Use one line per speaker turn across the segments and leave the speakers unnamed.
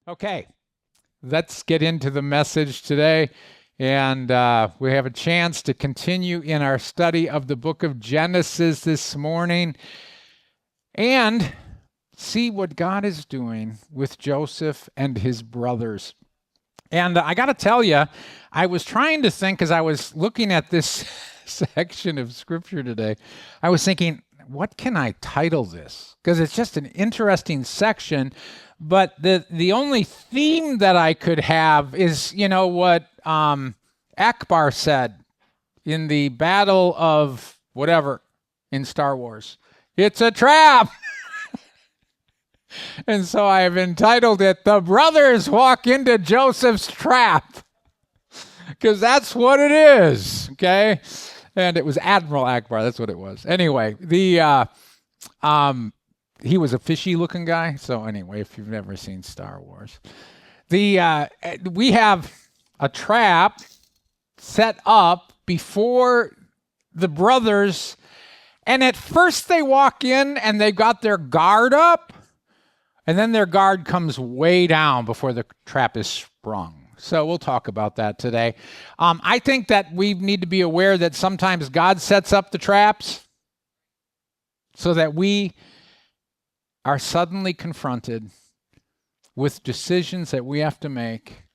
Okay, let's get into the message today. And we have a chance to continue in our study of the book of Genesis this morning and see what God is doing with Joseph and his brothers. And I got to tell you, I was trying to think as I was looking at this section of scripture today, I was thinking, what can I title this? Because it's just an interesting section. But the only theme that I could have is, what Akbar said in the Battle of whatever in Star Wars. It's a trap! And so I have entitled it, The Brothers Walk into Joseph's Trap. Because that's what it is, okay? And it was Admiral Akbar, that's what it was. Anyway, he was a fishy-looking guy. So anyway, if you've never seen Star Wars. We have a trap set up before the brothers. And at first they walk in and they've got their guard up. And then their guard comes way down before the trap is sprung. So we'll talk about that today. I think that we need to be aware that sometimes God sets up the traps so that we are suddenly confronted with decisions that we have to make,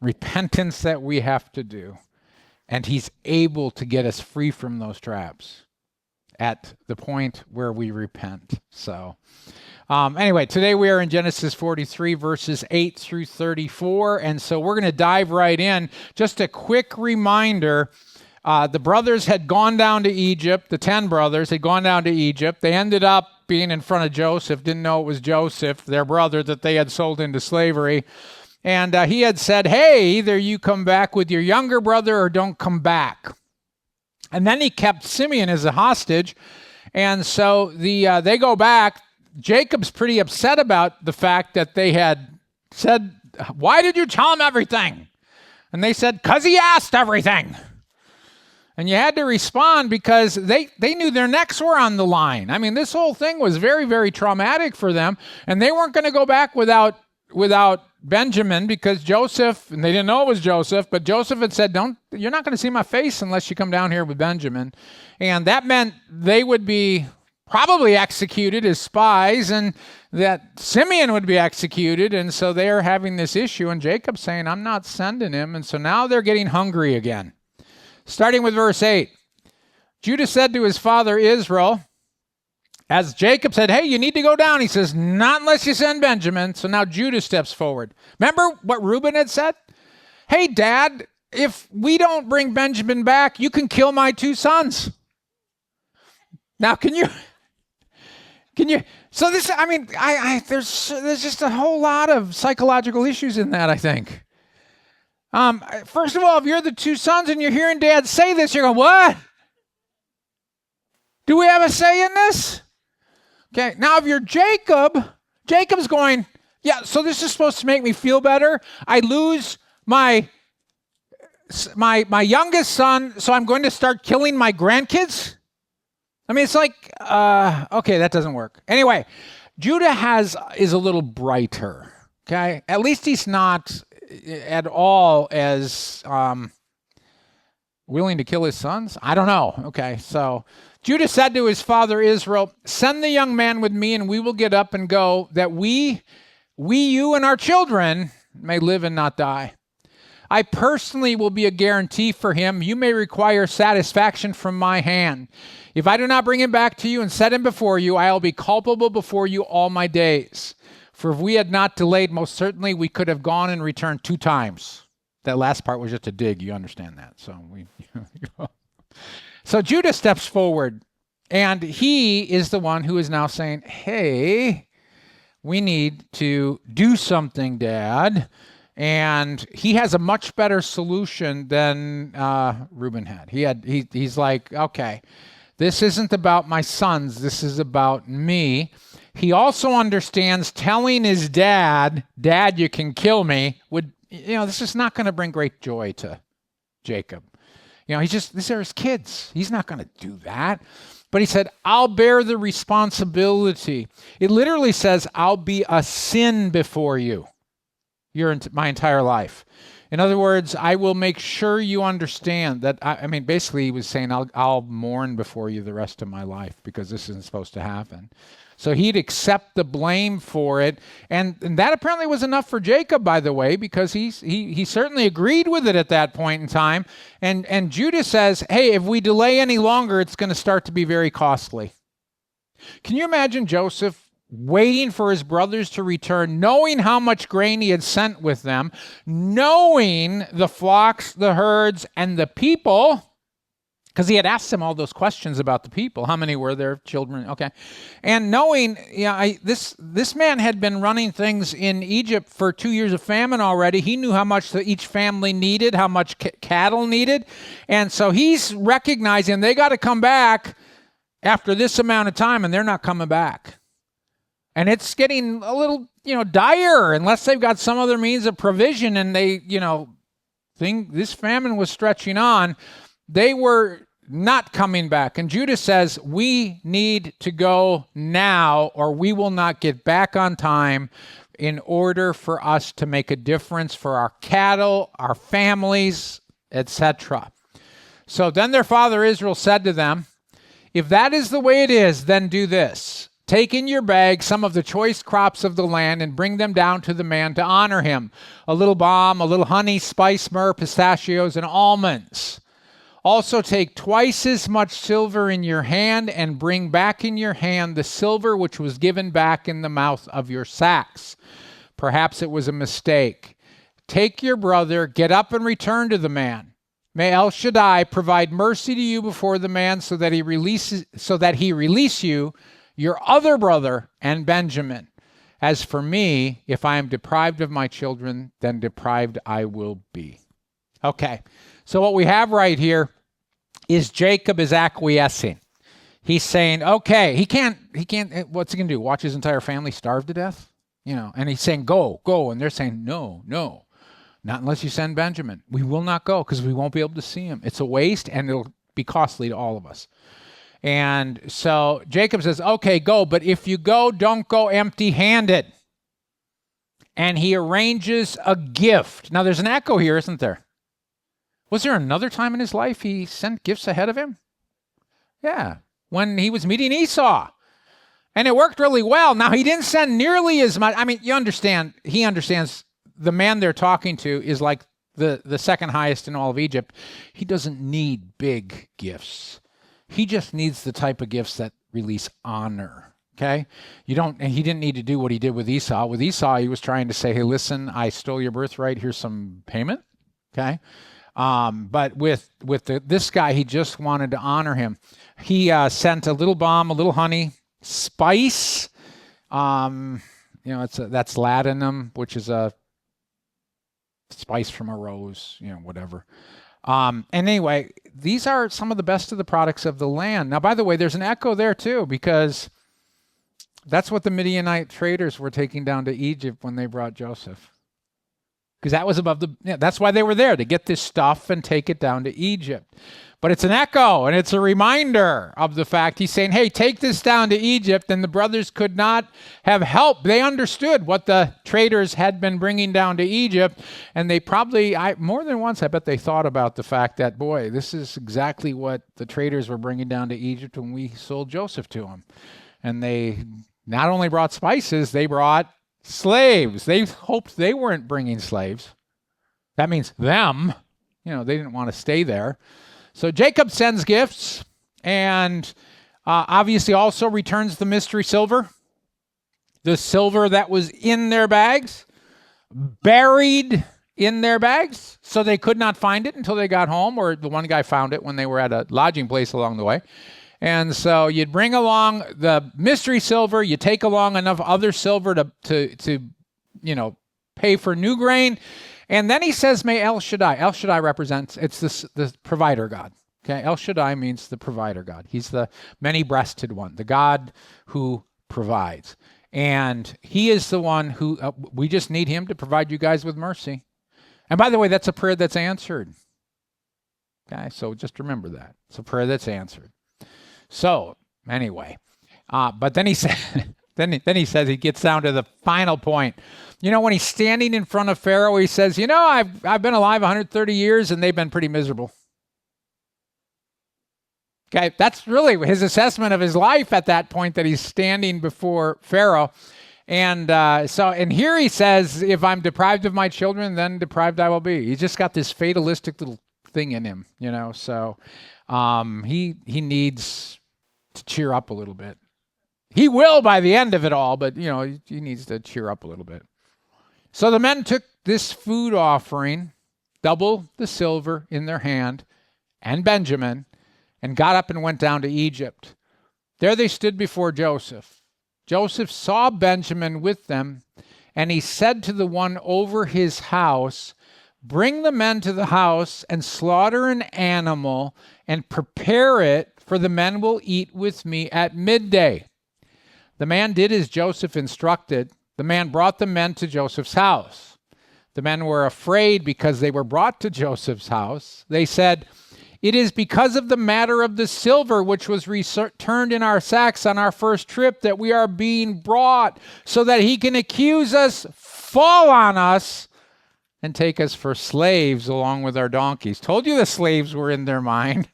repentance that we have to do, and he's able to get us free from those traps at the point where we repent. So anyway, today we are in Genesis 43, verses 8 through 34, and so we're going to dive right in. Just a quick reminder, the brothers had gone down to Egypt, the 10 brothers had gone down to Egypt. They ended up being in front of Joseph, didn't know it was Joseph, their brother that they had sold into slavery. And he had said, hey, either you come back with your younger brother or don't come back. And then he kept Simeon as a hostage. And so they go back. Jacob's pretty upset about the fact that they had said, why did you tell him everything? And they said, because he asked everything. And you had to respond because they knew their necks were on the line. I mean, this whole thing was very, very traumatic for them. And they weren't going to go back without Benjamin because Joseph, and they didn't know it was Joseph, but Joseph had said, you're not going to see my face unless you come down here with Benjamin. And that meant they would be probably executed as spies and that Simeon would be executed. And so they are having this issue and Jacob's saying, I'm not sending him. And so now they're getting hungry again. Starting with verse 8, Judah said to his father Israel, as Jacob said, hey, you need to go down. He says, not unless you send Benjamin. So now Judah steps forward. Remember what Reuben had said? Hey, Dad, if we don't bring Benjamin back, you can kill my 2 sons. Now, can you, so this, I mean, there's just a whole lot of psychological issues in that, I think. First of all, if you're the 2 sons and you're hearing Dad say this, you're going, what? Do we have a say in this? Okay, now if you're Jacob's going, yeah, so this is supposed to make me feel better. I lose my youngest son, so I'm going to start killing my grandkids? I mean, it's like, okay, that doesn't work. Anyway, Judah is a little brighter, okay? At least he's not at all as willing to kill his sons? I don't know. Okay, so Judah said to his father Israel, send the young man with me and we will get up and go that we, you and our children may live and not die. I personally will be a guarantee for him. You may require satisfaction from my hand. If I do not bring him back to you and set him before you, I will be culpable before you all my days. For if we had not delayed, most certainly we could have gone and returned 2 times. That last part was just a dig. You understand that. So Judah steps forward, and he is the one who is now saying, hey, we need to do something, Dad. And he has a much better solution than Reuben had. He's like, okay, this isn't about my sons. This is about me. He also understands telling his dad, you can kill me, this is not going to bring great joy to Jacob. These are his kids. He's not going to do that. But he said, I'll bear the responsibility. It literally says, I'll be a sin before you. my entire life. In other words, I will make sure you understand that, basically he was saying, I'll mourn before you the rest of my life because this isn't supposed to happen. So he'd accept the blame for it. And that apparently was enough for Jacob, by the way, because he certainly agreed with it at that point in time. And Judah says, hey, if we delay any longer, it's going to start to be very costly. Can you imagine Joseph waiting for his brothers to return, knowing how much grain he had sent with them, knowing the flocks, the herds, and the people, because he had asked them all those questions about the people. How many were there? Children? Okay. And knowing, this man had been running things in Egypt for 2 years of famine already. He knew how much each family needed, how much cattle needed. And so he's recognizing they got to come back after this amount of time, and they're not coming back. And it's getting a little, dire unless they've got some other means of provision and they, think this famine was stretching on. They were not coming back. And Judah says, we need to go now or we will not get back on time in order for us to make a difference for our cattle, our families, etc. So then their father Israel said to them, if that is the way it is, then do this. Take in your bag some of the choice crops of the land and bring them down to the man to honor him. A little balm, a little honey, spice, myrrh, pistachios, and almonds. Also take twice as much silver in your hand and bring back in your hand the silver which was given back in the mouth of your sacks. Perhaps it was a mistake. Take your brother, get up and return to the man. May El Shaddai provide mercy to you before the man so that he release you, your other brother, and Benjamin. As for me, if I am deprived of my children, then deprived I will be. Okay, so what we have right here is Jacob is acquiescing. He's saying, okay, he can't, what's he going to do? Watch his entire family starve to death? And he's saying, go. And they're saying, no, not unless you send Benjamin. We will not go because we won't be able to see him. It's a waste and it'll be costly to all of us. And so Jacob says, okay, go, but if you go, don't go empty-handed. And he arranges a gift. Now, there's an echo here, isn't there? Was there another time in his life he sent gifts ahead of him? Yeah, when he was meeting Esau. And it worked really well. Now, he didn't send nearly as much. He understands the man they're talking to is like the second highest in all of Egypt. He doesn't need big gifts. He just needs the type of gifts that release honor, okay? He didn't need to do what he did with Esau. With Esau, he was trying to say, hey, listen, I stole your birthright. Here's some payment, okay? But with this guy, he just wanted to honor him. He sent a little balm, a little honey, spice. That's ladanum, which is a spice from a rose, whatever. And anyway, these are some of the best of the products of the land. Now, by the way, there's an echo there too, because that's what the Midianite traders were taking down to Egypt when they brought Joseph. Because that was that's why they were there, to get this stuff and take it down to Egypt. But it's an echo, and it's a reminder of the fact he's saying, hey, take this down to Egypt, and the brothers could not have helped. They understood what the traders had been bringing down to Egypt, and they probably, more than once, I bet they thought about the fact that, boy, this is exactly what the traders were bringing down to Egypt when we sold Joseph to them. And they not only brought spices, they brought slaves. They hoped they weren't bringing slaves. That means them. They didn't want to stay there. So Jacob sends gifts and obviously also returns the mystery silver. The silver that was in their bags, buried in their bags, so they could not find it until they got home, or the one guy found it when they were at a lodging place along the way. And so you'd bring along the mystery silver, you take along enough other silver to pay for new grain. And then he says, may El Shaddai. El Shaddai represents, it's the provider God. Okay, El Shaddai means the provider God. He's the many-breasted one, the God who provides. And he is the one who, we just need him to provide you guys with mercy. And by the way, that's a prayer that's answered. Okay, so just remember that. It's a prayer that's answered. So, anyway, but then he said, Then he says, he gets down to the final point. When he's standing in front of Pharaoh, he says, I've been alive 130 years and they've been pretty miserable. Okay, that's really his assessment of his life at that point, that he's standing before Pharaoh. And and here he says, if I'm deprived of my children, then deprived I will be. He's just got this fatalistic little thing in him, so he needs to cheer up a little bit. He will by the end of it all, but, he needs to cheer up a little bit. So the men took this food offering, double the silver in their hand, and Benjamin, and got up and went down to Egypt. There they stood before Joseph. Joseph saw Benjamin with them, and he said to the one over his house, bring the men to the house and slaughter an animal and prepare it, for the men will eat with me at midday. The man did as Joseph instructed. The man brought the men to Joseph's house. The men were afraid because they were brought to Joseph's house. They said, it is because of the matter of the silver which was returned in our sacks on our first trip that we are being brought, so that he can accuse us, fall on us, and take us for slaves along with our donkeys. Told you the slaves were in their mind.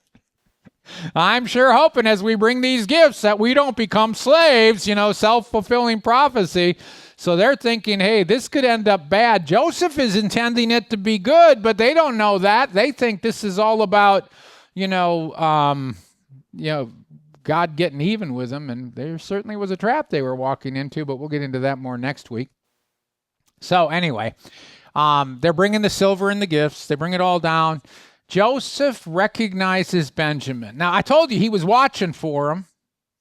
I'm sure hoping as we bring these gifts that we don't become slaves, self-fulfilling prophecy. So they're thinking, hey, this could end up bad. Joseph is intending it to be good, but they don't know that. They think this is all about, God getting even with them. And there certainly was a trap they were walking into, but we'll get into that more next week. So anyway, they're bringing the silver and the gifts. They bring it all down. Joseph recognizes Benjamin. Now, I told you he was watching for him.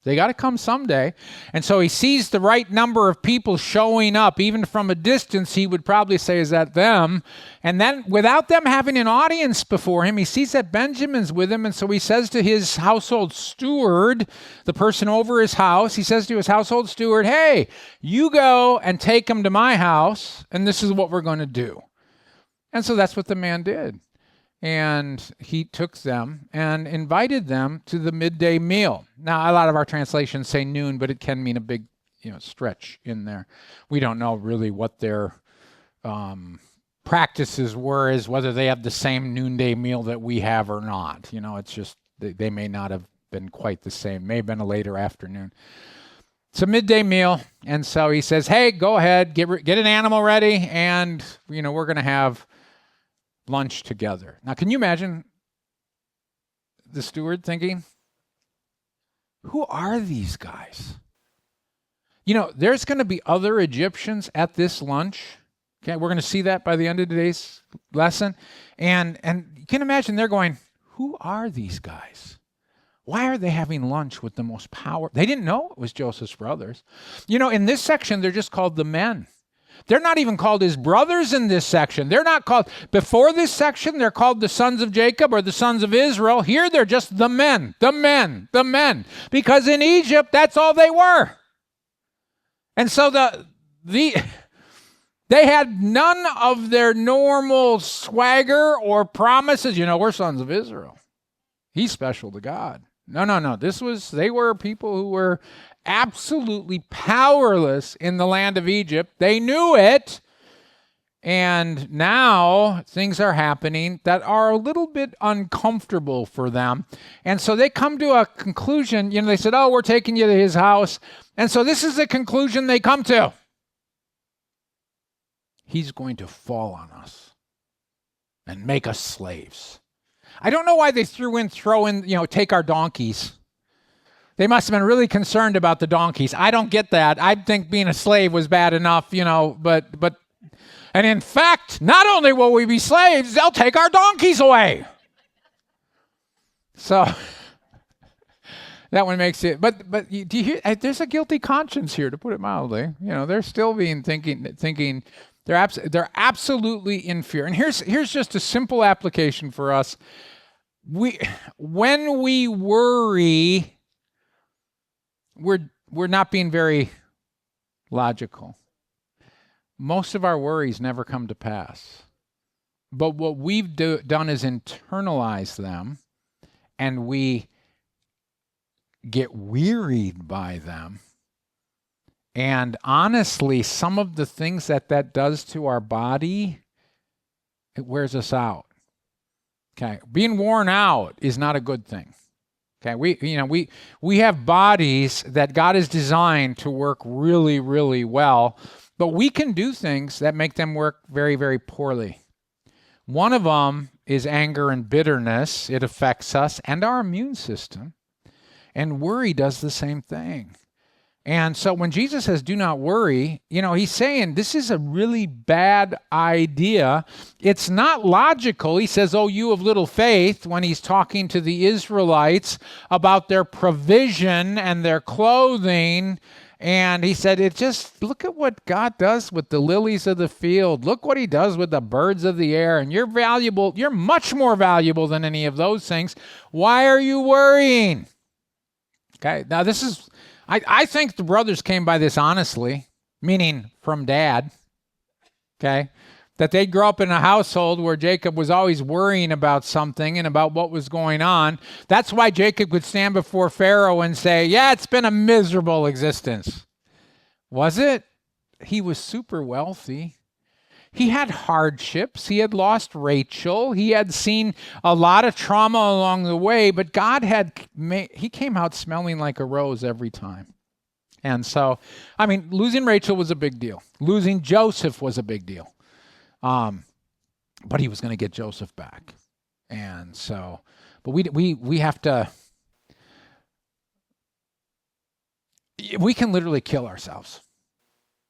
They got to come someday. And so he sees the right number of people showing up. Even from a distance, he would probably say, is that them? And then without them having an audience before him, he sees that Benjamin's with him. And so he says to his household steward, the person over his house, he says to his household steward, hey, you go and take him to my house, and this is what we're going to do. And so that's what the man did. And he took them and invited them to the midday meal. Now, a lot of our translations say noon, but it can mean a big, stretch in there. We don't know really what their practices were, as whether they have the same noonday meal that we have or not. It's just they may not have been quite the same. May have been a later afternoon. It's a midday meal, and so he says, "Hey, go ahead, get an animal ready, and we're going to have lunch together." Now, can you imagine the steward thinking, who are these guys? There's going to be other Egyptians at this lunch. Okay, we're going to see that by the end of today's lesson. And you can imagine they're going, who are these guys? Why are they having lunch with the most power? They didn't know it was Joseph's brothers. In this section, they're just called the men. They're not even called his brothers in this section. They're not called, before this section, they're called the sons of Jacob or the sons of Israel. Here, they're just the men. Because in Egypt, that's all they were. And so they had none of their normal swagger or promises. We're sons of Israel. He's special to God. No. They were people who were absolutely powerless in the land of Egypt. They knew it. And now things are happening that are a little bit uncomfortable for them. And so they come to a conclusion. They said, we're taking you to his house. And so this is the conclusion they come to. He's going to fall on us and make us slaves. I don't know why they throw in, take our donkeys. They must have been really concerned about the donkeys. I don't get that. I'd think being a slave was bad enough, but and in fact, not only will we be slaves, they'll take our donkeys away. So that one makes it, but do you hear, there's a guilty conscience here, to put it mildly. They're still thinking they're absolutely in fear. And here's just a simple application for us. When we worry, we're not being very logical. Most of our worries never come to pass. But what we've done is internalize them, and we get wearied by them, And honestly, some of the things that does to our body, it wears us out. Okay, being worn out is not a good thing. Okay, we have bodies that God has designed to work really, really well, but we can do things that make them work very, very poorly. One of them is anger and bitterness. It affects us and our immune system. And worry does the same thing. And so when Jesus says, do not worry, he's saying this is a really bad idea. It's not logical. He says, oh, you of little faith, when he's talking to the Israelites about their provision and their clothing. And he said, look at what God does with the lilies of the field. Look what he does with the birds of the air. And you're valuable. You're much more valuable than any of those things. Why are you worrying? Okay, now this is... I think the brothers came by this honestly, meaning from dad, okay? That they'd grow up in a household where Jacob was always worrying about something and about what was going on. That's why Jacob could stand before Pharaoh and say, yeah, it's been a miserable existence. Was it? He was super wealthy. He had hardships. He had lost Rachel. He had seen a lot of trauma along the way, but God he came out smelling like a rose every time. And so, losing Rachel was a big deal. Losing Joseph was a big deal. But he was going to get Joseph back. And so, but we have to, we can literally kill ourselves.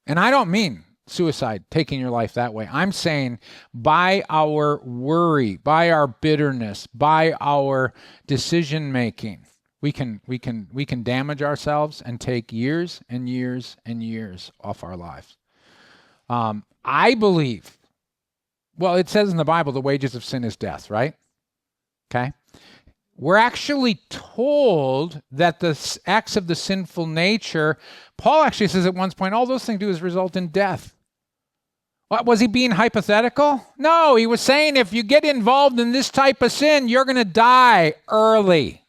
And I don't mean suicide, taking your life that way. I'm saying by our worry, by our bitterness, by our decision making, we can damage ourselves and take years and years and years off our lives. I believe, well, it says in the Bible, the wages of sin is death, right? Okay. We're actually told that the acts of the sinful nature, Paul actually says at one point, all those things do is result in death. What, was he being hypothetical? No, he was saying if you get involved in this type of sin, you're going to die early.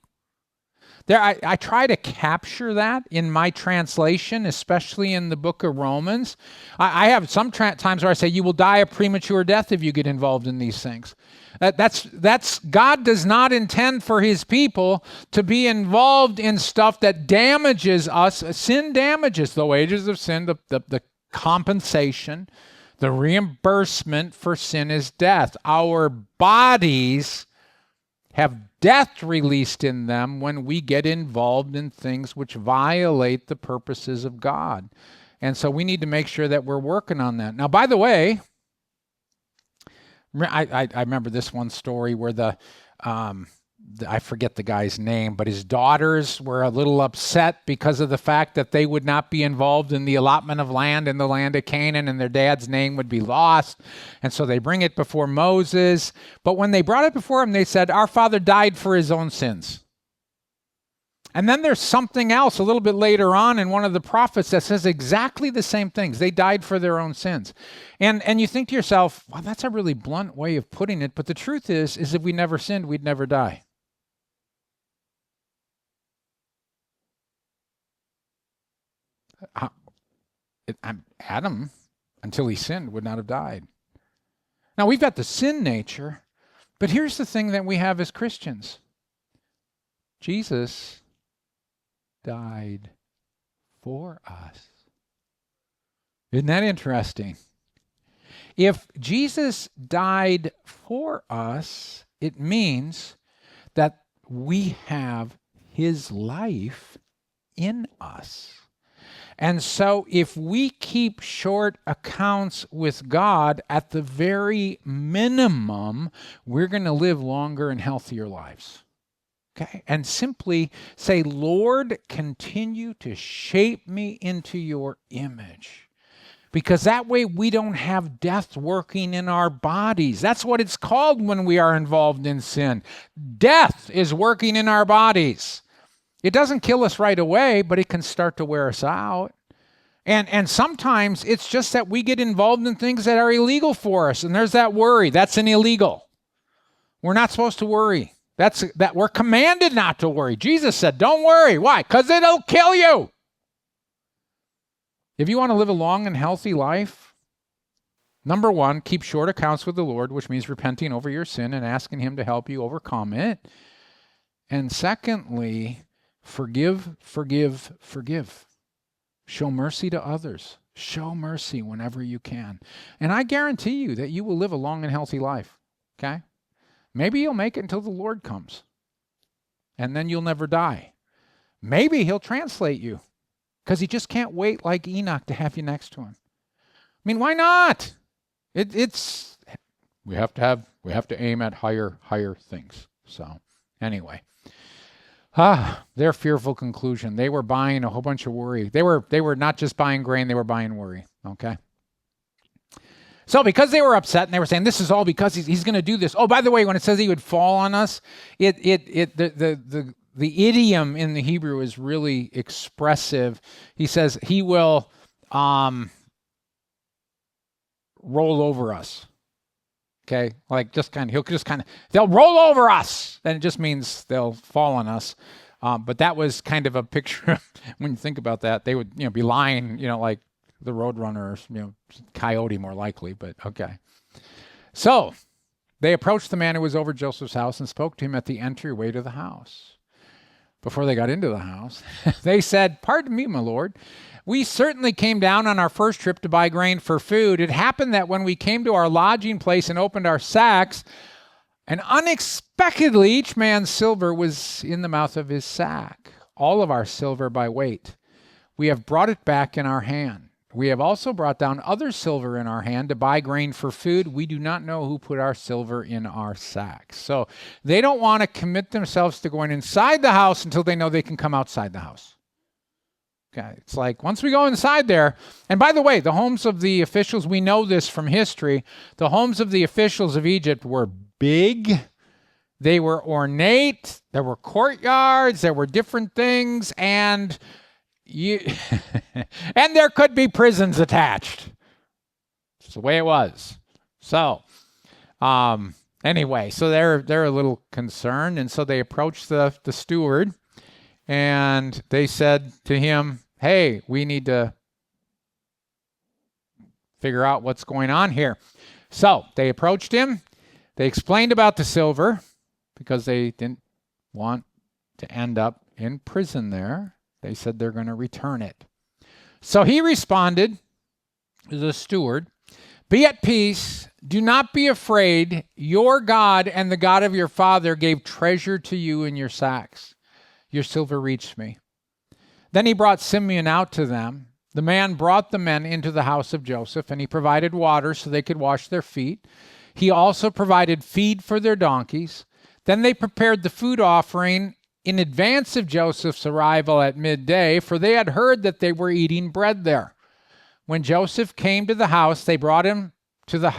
I try to capture that in my translation, especially in the book of Romans. I have some times where I say you will die a premature death if you get involved in these things. That's God does not intend for his people to be involved in stuff that damages us. Sin damages. The wages of sin, the compensation, the reimbursement for sin is death. Our bodies have death released in them when we get involved in things which violate the purposes of God. And so we need to make sure that we're working on that. Now, by the way, I remember this one story where I forget the guy's name, but his daughters were a little upset because of the fact that they would not be involved in the allotment of land in the land of Canaan, and their dad's name would be lost. And so they bring it before Moses. But when they brought it before him, they said, our father died for his own sins. And then there's something else a little bit later on in one of the prophets that says exactly the same things. They died for their own sins. And you think to yourself, well, that's a really blunt way of putting it. But the truth is if we never sinned, we'd never die. Adam, until he sinned, would not have died. Now, we've got the sin nature, but here's the thing that we have as Christians. Jesus died for us. Isn't that interesting? If Jesus died for us, it means that we have his life in us. And so if we keep short accounts with God, at the very minimum, we're going to live longer and healthier lives. Okay? And simply say, Lord, continue to shape me into your image. Because that way we don't have death working in our bodies. That's what it's called when we are involved in sin. Death is working in our bodies. It doesn't kill us right away, but it can start to wear us out. And sometimes it's just that we get involved in things that are illegal for us. And there's that worry. That's an illegal. We're not supposed to worry. That we're commanded not to worry. Jesus said, don't worry. Why? Because it'll kill you. If you want to live a long and healthy life, number one, keep short accounts with the Lord, which means repenting over your sin and asking him to help you overcome it. And secondly, forgive, forgive, forgive. Show mercy to others. Show mercy whenever you can. And I guarantee you that you will live a long and healthy life, okay? Maybe you'll make it until the Lord comes, and then you'll never die. Maybe he'll translate you, because he just can't wait like Enoch to have you next to him. I mean, why not? We have to aim at higher things. So anyway, their fearful conclusion. They were buying a whole bunch of worry. They were not just buying grain, they were buying worry. Okay. So because they were upset and they were saying this is all because he's going to do this. Oh, by the way, when it says he would fall on us, the idiom in the Hebrew is really expressive. He says he will roll over us. Okay, like they'll roll over us. Then it just means they'll fall on us. But that was kind of a picture. When you think about that, they would be lying, like the Roadrunner, coyote more likely. But okay. So they approached the man who was over Joseph's house and spoke to him at the entryway to the house. Before they got into the house, they said, "Pardon me, my lord. We certainly came down on our first trip to buy grain for food. It happened that when we came to our lodging place and opened our sacks, and unexpectedly each man's silver was in the mouth of his sack, all of our silver by weight. We have brought it back in our hand. We have also brought down other silver in our hand to buy grain for food. We do not know who put our silver in our sacks." So they don't want to commit themselves to going inside the house until they know they can come outside the house. Okay, it's like once we go inside there, and by the way, the homes of the officials, we know this from history, the homes of the officials of Egypt were big, they were ornate, there were courtyards, there were different things, and and there could be prisons attached. It's the way it was. So, anyway, so they're a little concerned, and so they approached the steward, and they said to him, "Hey, we need to figure out what's going on here." So they approached him. They explained about the silver because they didn't want to end up in prison there. They said they're going to return it. So he responded to the steward, "Be at peace. Do not be afraid. Your God and the God of your father gave treasure to you in your sacks. Your silver reached me." Then he brought Simeon out to them. The man brought the men into the house of Joseph, and he provided water so they could wash their feet. He also provided feed for their donkeys. Then they prepared the food offering in advance of Joseph's arrival at midday, for they had heard that they were eating bread there. When Joseph came to the house, they brought him the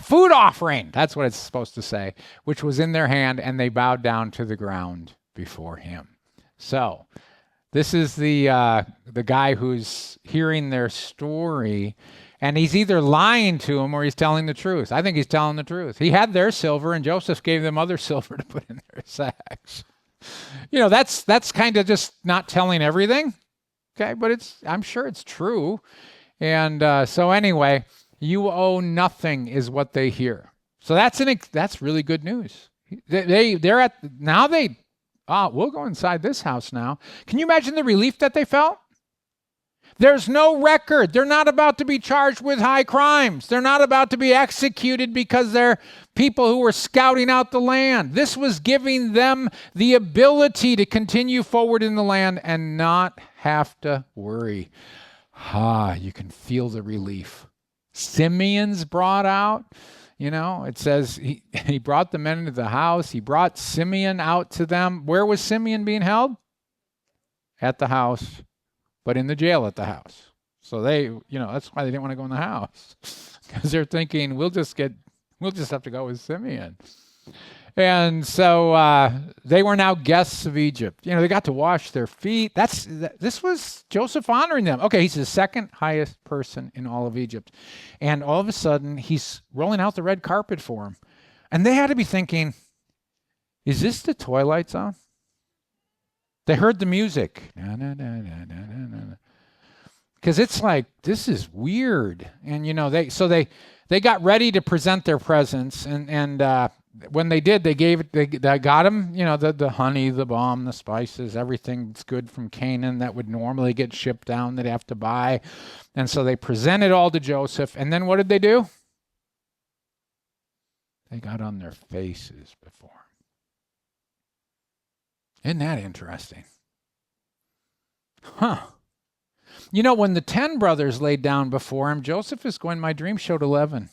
food offering. That's what it's supposed to say, which was in their hand, and they bowed down to the ground before him. So this is the guy who's hearing their story, and he's either lying to them or he's telling the truth. I think he's telling the truth. He had their silver, and Joseph gave them other silver to put in their sacks. That's kind of just not telling everything, okay? But I'm sure it's true. And so anyway, you owe nothing is what they hear. So that's really good news. We'll go inside this house now. Can you imagine the relief that they felt? There's no record. They're not about to be charged with high crimes. They're not about to be executed because they're people who were scouting out the land. This was giving them the ability to continue forward in the land and not have to worry. You can feel the relief. Simeon's brought out. It says he brought the men into the house. He brought Simeon out to them. Where was Simeon being held? At the house, but in the jail at the house. So that's why they didn't want to go in the house, because they're thinking we'll just have to go with Simeon. And so they were now guests of Egypt. They got to wash their feet. This was Joseph honoring them. Okay, he's the second highest person in all of Egypt. And all of a sudden, he's rolling out the red carpet for him. And they had to be thinking, is this the Twilight Zone? They heard the music. Because it's like, this is weird. And, they got ready to present their presents. And when they did, they got them, the honey, the balm, the spices, everything that's good from Canaan that would normally get shipped down, they'd have to buy. And so they presented all to Joseph. And then what did they do? They got on their faces before him. Isn't that interesting? Huh. When the 10 brothers laid down before him, Joseph is going, my dream showed 11.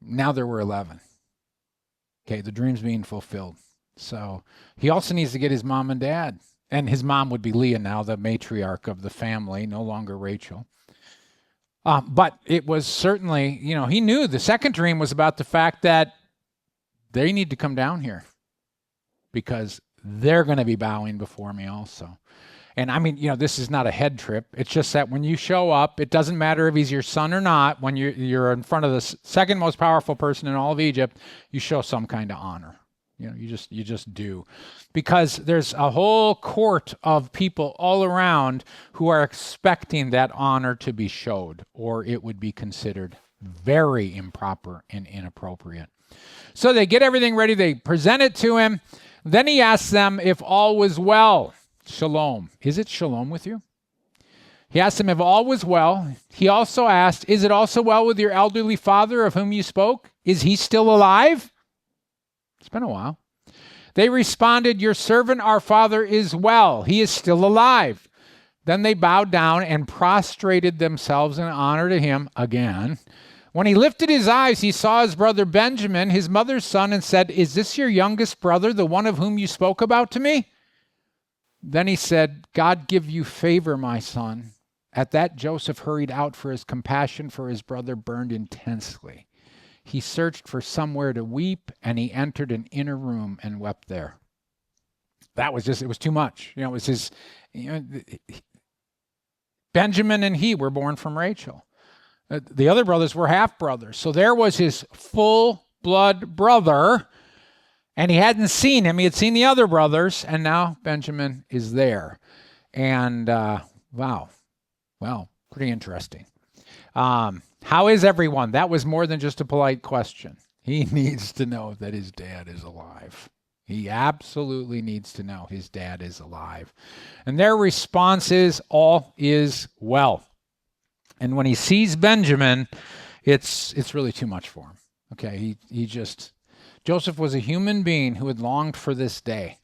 Now there were 11. Okay, the dream's being fulfilled. So he also needs to get his mom and dad. And his mom would be Leah now, the matriarch of the family, no longer Rachel. But it was certainly, he knew the second dream was about the fact that they need to come down here because they're going to be bowing before me also. And I mean, this is not a head trip. It's just that when you show up, it doesn't matter if he's your son or not. When you're in front of the second most powerful person in all of Egypt, you show some kind of honor. You just do. Because there's a whole court of people all around who are expecting that honor to be showed, or it would be considered very improper and inappropriate. So they get everything ready. They present it to him. Then he asks them if all was well. Shalom. Is it shalom with you? He asked them if all was well. He also asked, is it also well with your elderly father of whom you spoke? Is he still alive? It's been a while. They responded, your servant, our father, is well. He is still alive. Then they bowed down and prostrated themselves in honor to him again. When he lifted his eyes, he saw his brother Benjamin, his mother's son, and said, is this your youngest brother, the one of whom you spoke about to me? Then he said, God give you favor, my son. At that, Joseph hurried out, for his compassion for his brother burned intensely. He searched for somewhere to weep, and he entered an inner room and wept there. It was too much. It was his, Benjamin and he were born from Rachel. The other brothers were half-brothers. So there was his full-blood brother, and he hadn't seen him. He had seen the other brothers, and now Benjamin is there. And, wow. Well, pretty interesting. How is everyone? That was more than just a polite question. He needs to know that his dad is alive. He absolutely needs to know his dad is alive. And their response is, all is well. And when he sees Benjamin, it's really too much for him. Okay, Joseph was a human being who had longed for this day.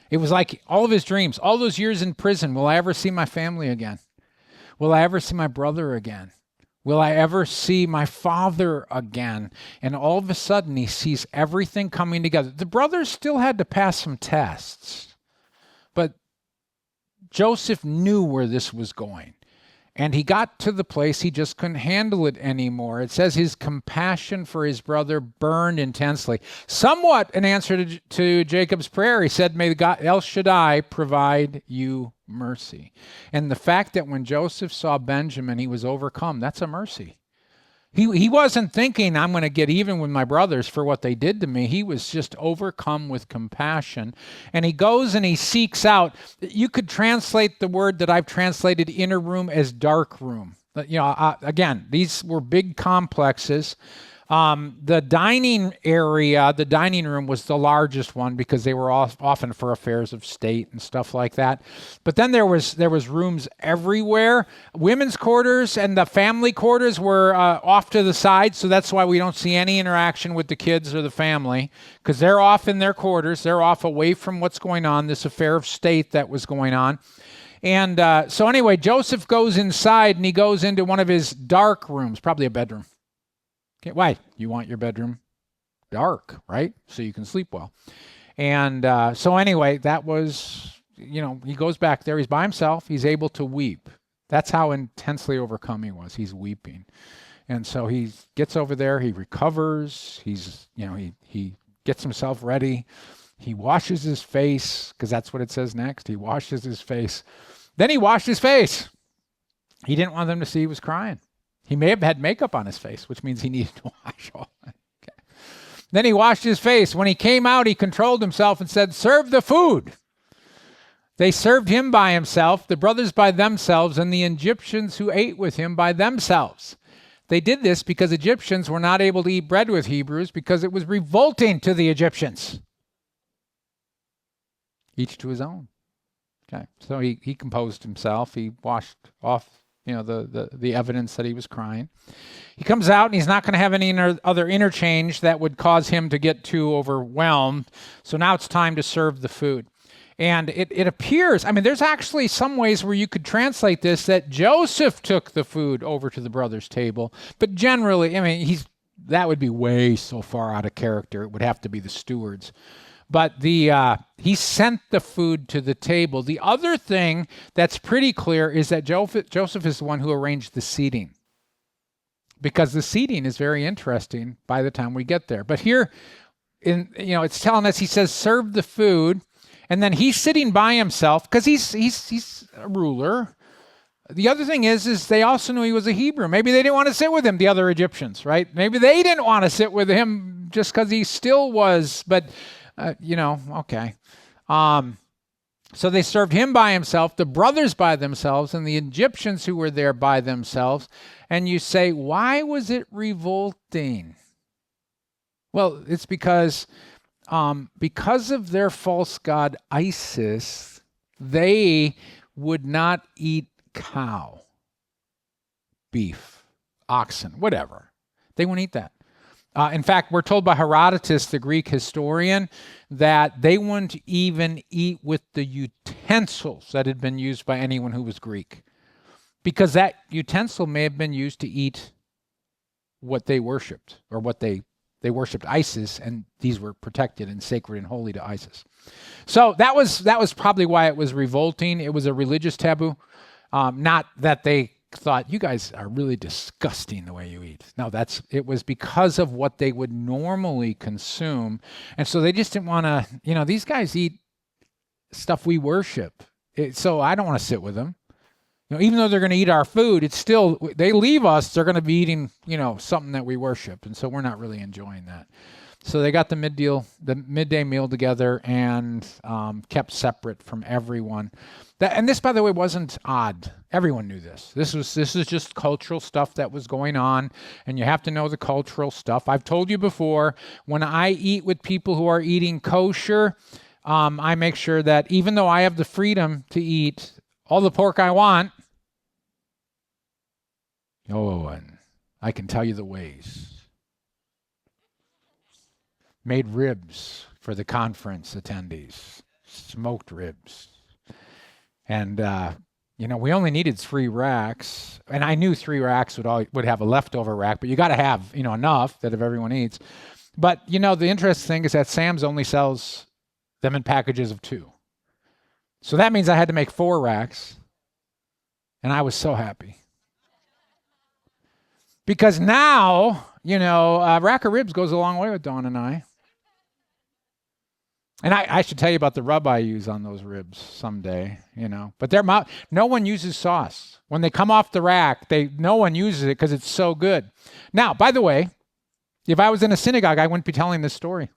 It was like all of his dreams, all those years in prison. Will I ever see my family again? Will I ever see my brother again? Will I ever see my father again? And all of a sudden, he sees everything coming together. The brothers still had to pass some tests, but Joseph knew where this was going. And he got to the place he just couldn't handle it anymore. It says his compassion for his brother burned intensely. Somewhat an answer to Jacob's prayer. He said, may God El Shaddai provide you mercy. And the fact that when Joseph saw Benjamin, he was overcome, that's a mercy. He wasn't thinking, I'm going to get even with my brothers for what they did to me. He was just overcome with compassion. And he goes and he seeks out. You could translate the word that I've translated inner room as dark room. Again, these were big complexes. The dining area, the dining room was the largest one because they were often for affairs of state and stuff like that. But then there was rooms everywhere. Women's quarters and the family quarters were off to the side, so that's why we don't see any interaction with the kids or the family, because they're off in their quarters. They're off away from what's going on, this affair of state that was going on. And so anyway, Joseph goes inside and he goes into one of his dark rooms, probably a bedroom. Okay, why? You want your bedroom dark, right? So you can sleep well. And so anyway, that was, he goes back there. He's by himself. He's able to weep. That's how intensely overcome he was. He's weeping. And so he gets over there. He recovers. He gets himself ready. He washes his face, because that's what it says next. He washes his face. Then he washed his face. He didn't want them to see he was crying. He may have had makeup on his face, which means he needed to wash all. Okay. Then he washed his face. When he came out, he controlled himself and said, "Serve the food." They served him by himself, the brothers by themselves, and the Egyptians who ate with him by themselves. They did this because Egyptians were not able to eat bread with Hebrews because it was revolting to the Egyptians. Each to his own. Okay, so he composed himself. He washed off, the evidence that he was crying. He comes out and he's not going to have any other interchange that would cause him to get too overwhelmed. So now it's time to serve the food. And it appears, there's actually some ways where you could translate this that Joseph took the food over to the brothers' table. But generally, that would be way so far out of character. It would have to be the stewards. But he sent the food to the table. The other thing that's pretty clear is that Joseph is the one who arranged the seating. Because the seating is very interesting by the time we get there. But here, it's telling us, he says, serve the food. And then he's sitting by himself because he's a ruler. The other thing is they also knew he was a Hebrew. Maybe they didn't want to sit with him, the other Egyptians, right? Maybe they didn't want to sit with him just because he still was, but, okay. So they served him by himself, the brothers by themselves, and the Egyptians who were there by themselves. And you say, why was it revolting? Well, it's because of their false god Isis, they would not eat cow, beef, oxen, whatever. They wouldn't eat that. In fact, we're told by Herodotus, the Greek historian, that they wouldn't even eat with the utensils that had been used by anyone who was Greek, because that utensil may have been used to eat what they worshipped, or what they worshipped Isis, and these were protected and sacred and holy to Isis. So that was probably why it was revolting. It was a religious taboo. Not that they thought, you guys are really disgusting the way you eat. No, it was because of what they would normally consume. And so they just didn't want to, these guys eat stuff we worship. So I don't want to sit with them. Even though they're going to eat our food, it's still, they leave us, they're going to be eating, something that we worship. And so we're not really enjoying that. So they got the midday meal together and kept separate from everyone. And this, by the way, wasn't odd. Everyone knew this. This is just cultural stuff that was going on, and you have to know the cultural stuff. I've told you before, when I eat with people who are eating kosher, I make sure that even though I have the freedom to eat all the pork I want, and I can tell you the ways. Made ribs for the conference attendees, smoked ribs. And, we only needed 3 racks. And I knew 3 racks would have a leftover rack, but you got to have, enough that if everyone eats. But, the interesting thing is that Sam's only sells them in packages of 2. So that means I had to make 4 racks. And I was so happy. Because now, a rack of ribs goes a long way with Dawn and I. And I should tell you about the rub I use on those ribs someday, But no one uses sauce. When they come off the rack, no one uses it because it's so good. Now, by the way, if I was in a synagogue, I wouldn't be telling this story.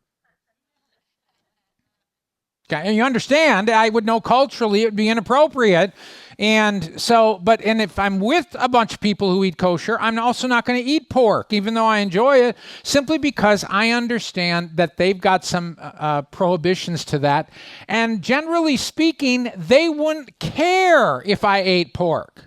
Okay, and you understand, I would know culturally it would be inappropriate. And if I'm with a bunch of people who eat kosher, I'm also not going to eat pork, even though I enjoy it, simply because I understand that they've got some prohibitions to that. And generally speaking, they wouldn't care if I ate pork.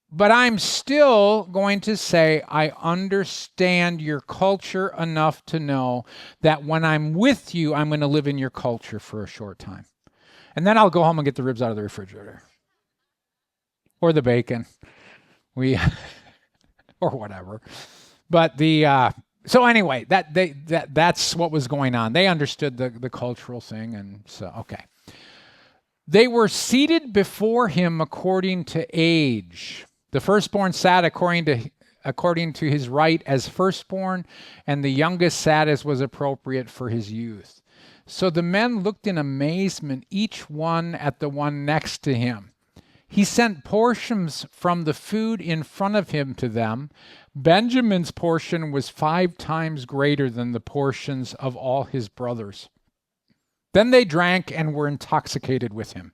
But I'm still going to say I understand your culture enough to know that when I'm with you, I'm going to live in your culture for a short time. And then I'll go home and get the ribs out of the refrigerator. Or the bacon. Or whatever. But so anyway, that's what was going on. They understood the cultural thing, and so, okay. They were seated before him according to age. The firstborn sat according to his right as firstborn, and the youngest sat as was appropriate for his youth. So the men looked in amazement, each one at the one next to him. He sent portions from the food in front of him to them, Benjamin's portion was 5 times greater than the portions of all his brothers. Then they drank and were intoxicated with him.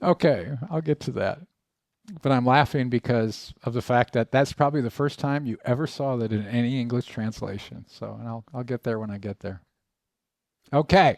Okay, I'll get to that. But I'm laughing because of the fact that that's probably the first time you ever saw that in any English translation. So, and I'll get there when I get there. Okay.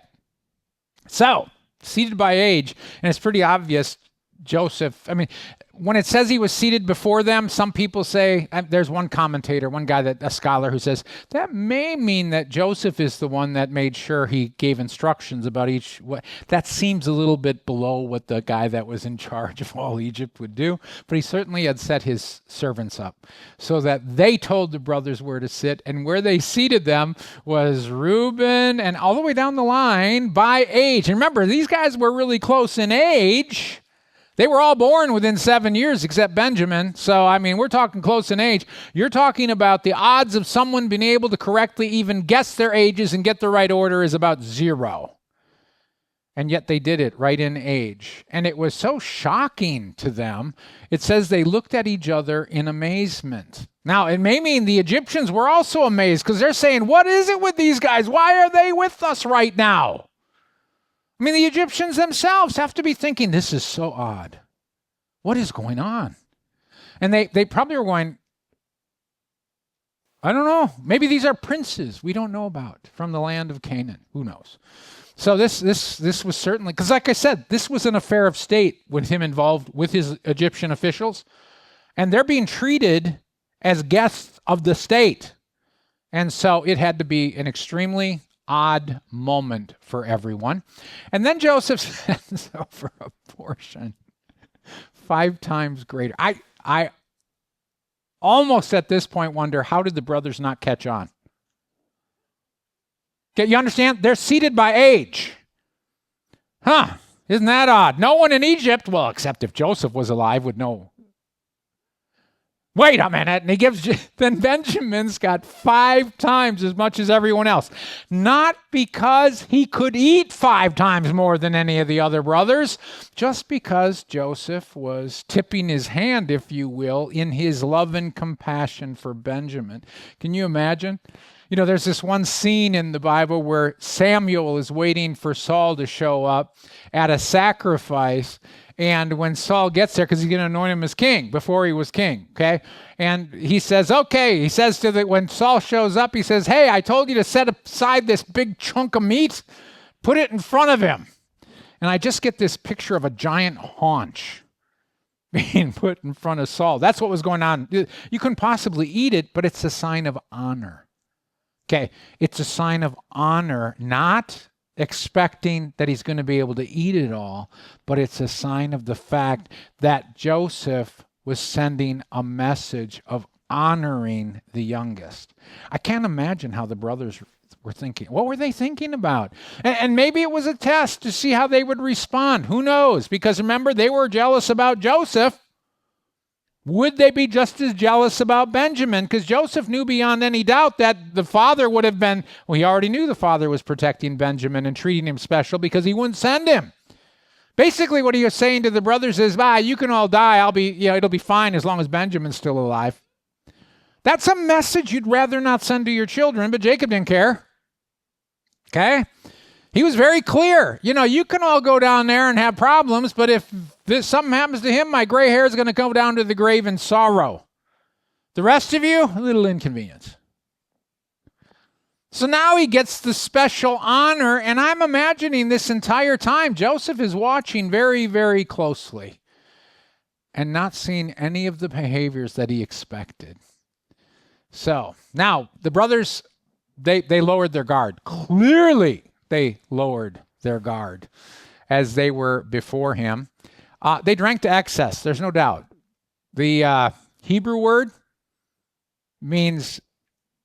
So, seated by age, and it's pretty obvious Joseph, I mean, when it says he was seated before them, some people say, there's one commentator, one guy, a scholar who says, that may mean that Joseph is the one that made sure he gave instructions about each. That seems a little bit below what the guy that was in charge of all Egypt would do, but he certainly had set his servants up so that they told the brothers where to sit, and where they seated them was Reuben and all the way down the line by age. And remember, these guys were really close in age. They were all born within 7 years except Benjamin. So, I mean, we're talking close in age. You're talking about the odds of someone being able to correctly even guess their ages and get the right order is about 0. And yet they did it right in age. And it was so shocking to them. It says they looked at each other in amazement. Now, it may mean the Egyptians were also amazed because they're saying, what is it with these guys? Why are they with us right now? I mean, the Egyptians themselves have to be thinking, this is so odd. What is going on? And they probably were going, I don't know. Maybe these are princes we don't know about from the land of Canaan. Who knows? So this was certainly, because like I said, this was an affair of state with him involved with his Egyptian officials. And they're being treated as guests of the state. And so it had to be an extremely odd moment for everyone. And then Joseph says over a portion 5 times greater. I almost at this point wonder, how did the brothers not catch on? Okay, you understand? They're seated by age. Isn't that odd? No one in Egypt, well, except if Joseph was alive, would know. Wait a minute. And he gives, then Benjamin's got 5 times as much as everyone else. Not because he could eat 5 times more than any of the other brothers, just because Joseph was tipping his hand, if you will, in his love and compassion for Benjamin. Can you imagine? You know, there's this one scene in the Bible where Samuel is waiting for Saul to show up at a sacrifice. And when Saul gets there, because he's going to anoint him as king before he was king, okay? And he says, okay. He says when Saul shows up, he says, hey, I told you to set aside this big chunk of meat. Put it in front of him. And I just get this picture of a giant haunch being put in front of Saul. That's what was going on. You couldn't possibly eat it, but it's a sign of honor. Okay, it's a sign of honor, not expecting that he's going to be able to eat it all, but it's a sign of the fact that Joseph was sending a message of honoring the youngest. I can't imagine how the brothers were thinking. What were they thinking about? And maybe it was a test to see how they would respond. Who knows? Because remember, they were jealous about Joseph. Would they be just as jealous about Benjamin? Because Joseph knew beyond any doubt that the father would have been, well, he already knew the father was protecting Benjamin and treating him special because he wouldn't send him. Basically, what he was saying to the brothers is, you can all die. It'll be fine as long as Benjamin's still alive. That's a message you'd rather not send to your children, but Jacob didn't care. Okay? He was very clear. You can all go down there and have problems, but if something happens to him, my gray hair is going to go down to the grave in sorrow. The rest of you, a little inconvenience. So now he gets the special honor, and I'm imagining this entire time, Joseph is watching very, very closely and not seeing any of the behaviors that he expected. So now the brothers, they lowered their guard. Clearly, they lowered their guard as they were before him. They drank to excess, there's no doubt. The Hebrew word means,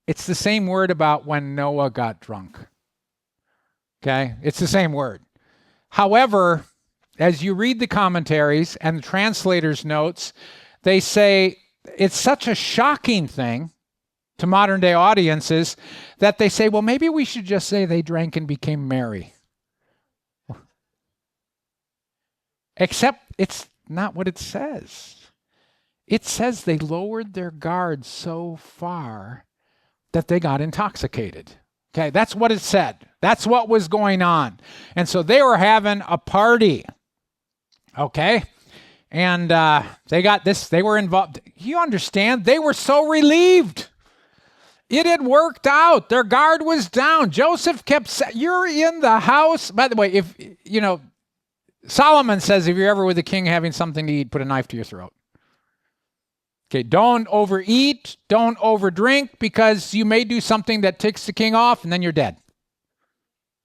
it's the same word about when Noah got drunk. Okay? It's the same word. However, as you read the commentaries and the translators' notes, they say it's such a shocking thing to modern day audiences that they say, well, maybe we should just say they drank and became merry. Except it's not what it says. It says they lowered their guard so far that they got intoxicated. Okay, that's what it said. That's what was going on. And so they were having a party. Okay? And they got this, they were involved. You understand? They were so relieved. It had worked out. Their guard was down. Joseph kept, you're in the house. By the way, if, Solomon says if you're ever with a king having something to eat, put a knife to your throat. Okay, don't overeat, don't overdrink, because you may do something that ticks the king off, and then you're dead.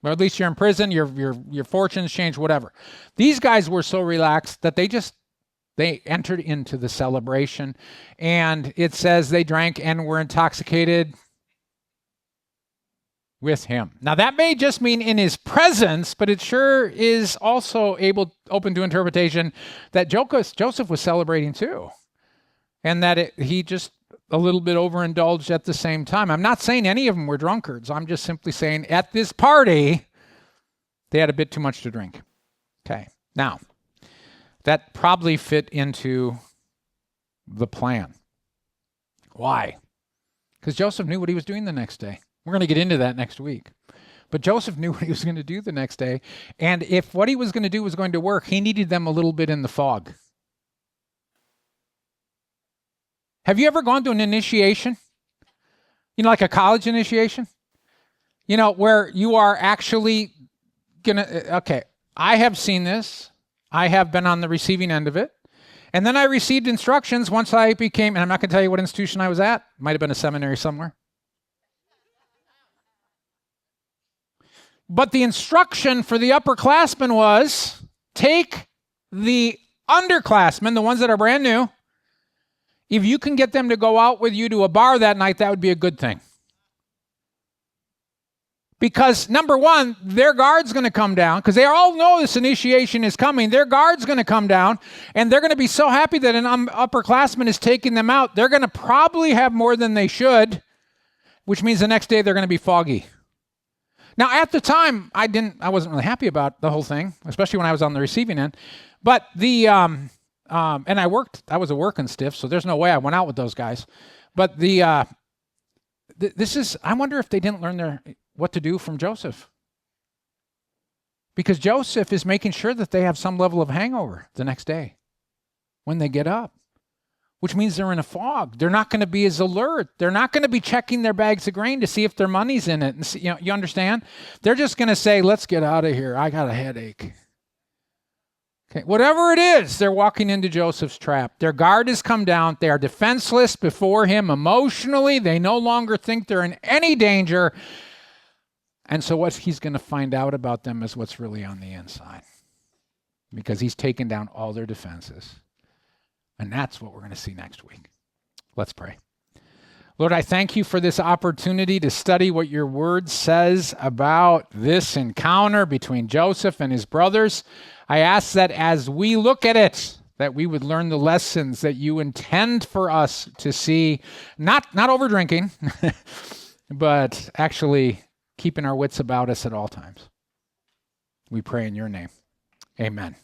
Or at least you're in prison, your fortunes change, whatever. These guys were so relaxed that they entered into the celebration, and it says they drank and were intoxicated with him. Now, that may just mean in his presence, but it sure is also open to interpretation that Joseph was celebrating too. And that he just a little bit overindulged at the same time. I'm not saying any of them were drunkards. I'm just simply saying at this party, they had a bit too much to drink. Okay. Now, that probably fit into the plan. Why? Because Joseph knew what he was doing the next day. We're going to get into that next week. But Joseph knew what he was going to do the next day. And if what he was going to do was going to work, he needed them a little bit in the fog. Have you ever gone to an initiation? Like a college initiation? Where you are actually okay, I have seen this. I have been on the receiving end of it. And then I received instructions once I became, and I'm not going to tell you what institution I was at. Might have been a seminary somewhere. But the instruction for the upperclassmen was, take the underclassmen, the ones that are brand new. If you can get them to go out with you to a bar that night, that would be a good thing. Because number one, their guard's going to come down, because they all know this initiation is coming. Their guard's going to come down, and they're going to be so happy that an upperclassman is taking them out. They're going to probably have more than they should, which means the next day they're going to be foggy. Now, at the time, I wasn't really happy about the whole thing, especially when I was on the receiving end. But and I was a working stiff, so there's no way I went out with those guys. But I wonder if they didn't learn what to do from Joseph. Because Joseph is making sure that they have some level of hangover the next day when they get up, which means they're in a fog. They're not going to be as alert. They're not going to be checking their bags of grain to see if their money's in it. And see, you understand? They're just going to say, let's get out of here. I got a headache. Okay, whatever it is, they're walking into Joseph's trap. Their guard has come down. They are defenseless before him emotionally. They no longer think they're in any danger. And so what he's going to find out about them is what's really on the inside, because he's taken down all their defenses. And that's what we're going to see next week. Let's pray. Lord, I thank you for this opportunity to study what your word says about this encounter between Joseph and his brothers. I ask that as we look at it, that we would learn the lessons that you intend for us to see, not over drinking, but actually keeping our wits about us at all times. We pray in your name. Amen.